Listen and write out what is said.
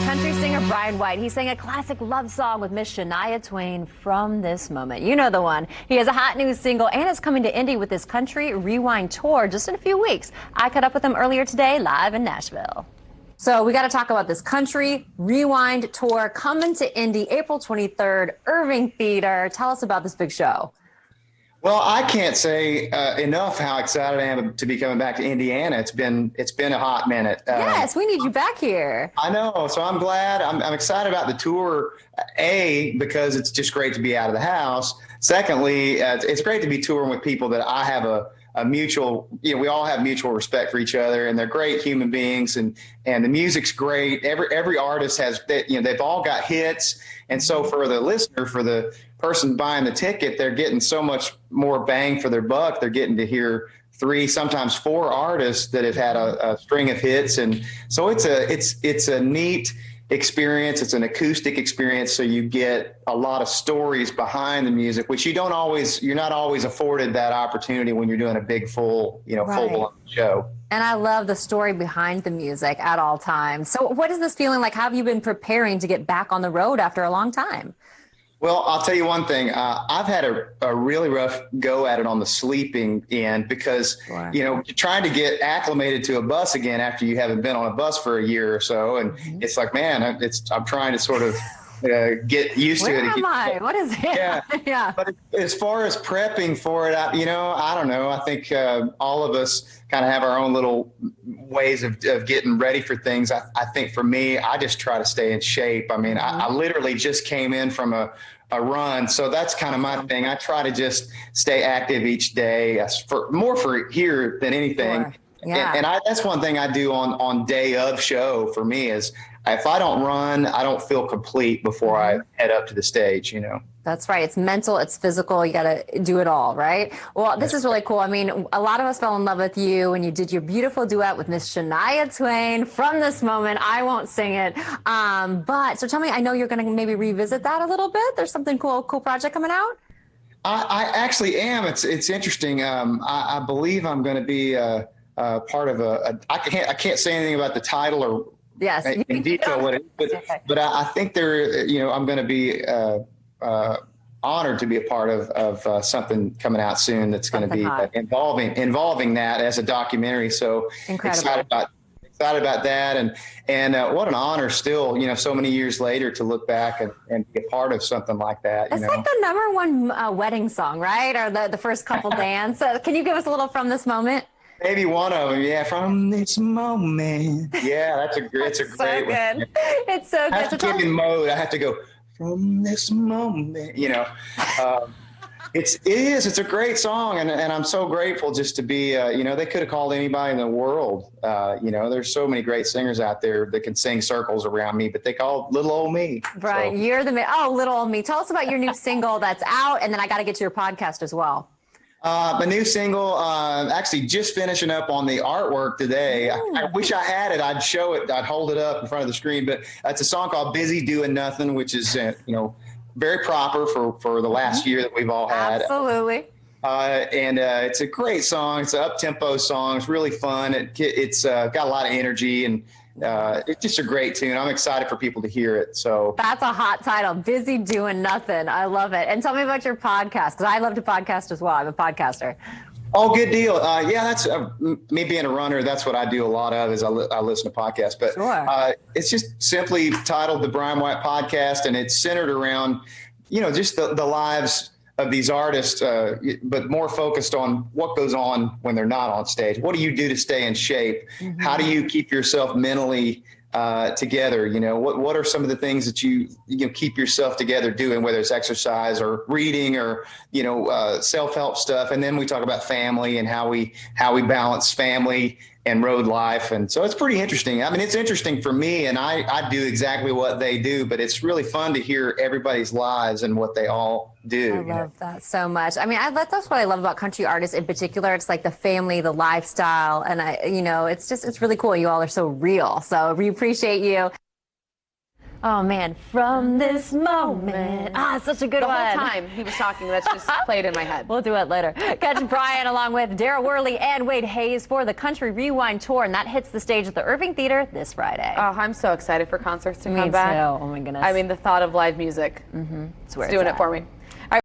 country singer Bryan White. He sang a classic love song with Miss Shania Twain, From This Moment. You know the one. He has a hot new single and is coming to Indy with his Country Rewind tour just in a few weeks. I caught up with him earlier today live in Nashville. So we got to talk about this Country Rewind tour coming to Indy April 23rd, Irving Theater. Tell us about this big show. Well, I can't say enough how excited I am to be coming back to Indiana. It's been a hot minute. Yes, we need you back here. I know, so I'm glad. I'm excited about the tour. Because it's just great to be out of the house. Secondly, it's great to be touring with people that I have a mutual. We all have mutual respect for each other, and they're great human beings. And the music's great. Every artist has they've all got hits, and so for the listener, for the person buying the ticket, they're getting so much more bang for their buck. They're getting to hear 3, sometimes 4 artists that have had a string of hits. And so it's a neat experience. It's an acoustic experience. So you get a lot of stories behind the music, which you're not always afforded that opportunity when you're doing a big full blown show. And I love the story behind the music at all times. So what is this feeling like? How have you been preparing to get back on the road after a long time? Well, I'll tell you one thing. I've had a really rough go at it on the sleeping end because, trying to get acclimated to a bus again after you haven't been on a bus for a year or so. And it's like, man, I'm trying to sort of get used to it. Where am I? What is it? Yeah. But as far as prepping for it, I don't know. I think all of us kind of have our own little ways of getting ready for things. I think for me, I just try to stay in shape. I mean, I literally just came in from a run. So that's kind of my thing. I try to just stay active each day more for here than anything. Sure. Yeah. And that's one thing I do on day of show for me is if I don't run, I don't feel complete before I head up to the stage, That's right. It's mental, it's physical. You got to do it all, right? Well, this is really cool. I mean, a lot of us fell in love with you when you did your beautiful duet with Miss Shania Twain, From This Moment. I won't sing it. But so tell me, I know you're going to maybe revisit that a little bit. There's something cool project coming out. I actually am. It's interesting. I believe I'm going to be part of I can't say anything about the title or in detail what it is, but I think I'm going to be honored to be a part of something coming out soon that's going to be involving that as a documentary. So excited about that, and what an honor still, so many years later to look back and be a part of something like that. It's like the #1 wedding song, right? Or the first couple dance. Can you give us a little From This Moment? Maybe one of them, yeah. From this moment, yeah. It's a great one. It's so good. I have to get in mode. I have to go from this moment. It's a great song, and I'm so grateful just to be. They could have called anybody in the world. There's so many great singers out there that can sing circles around me, but they called little old me. Right, so. You're little old me. Tell us about your new single that's out, and then I got to get to your podcast as well. My new single, actually just finishing up on the artwork today. I wish I had it. I'd show it. I'd hold it up in front of the screen. But it's a song called Busy Doing Nothing, which is, very proper for the last year that we've all had. Absolutely. And it's a great song. It's an up-tempo song. It's really fun. It's got a lot of energy, and it's just a great tune. I'm excited for people to hear it. So that's a hot title, Busy Doing Nothing. I love it. And tell me about your podcast, because I love to podcast as well. I'm a podcaster. Oh, good deal. That's me being a runner. That's what I do a lot of is I listen to podcasts. But sure. It's just simply titled the Bryan White Podcast, and it's centered around, just the lives of these artists, but more focused on what goes on when they're not on stage. What do you do to stay in shape? How do you keep yourself mentally together? What are some of the things that you keep yourself together doing, whether it's exercise or reading or self-help stuff. And then we talk about family and how we balance family and road life. And so it's pretty interesting. I mean, it's interesting for me, and I do exactly what they do, but it's really fun to hear everybody's lives and what they all do. I love that so much. I mean, that's what I love about country artists in particular. It's like the family, the lifestyle, and it's really cool. You all are so real. So we appreciate you. Oh man, from this moment. Ah, such a good The one. whole time he was talking, that's just played in my head. We'll do it later. Catch Bryan along with Dara Worley and Wade Hayes for the Country Rewind Tour, and that hits the stage at the Irving Theater this Friday. Oh, I'm so excited for concerts to Me come back. too. Oh my goodness. I mean, the thought of live music. It's where It's doing it's it for at. me.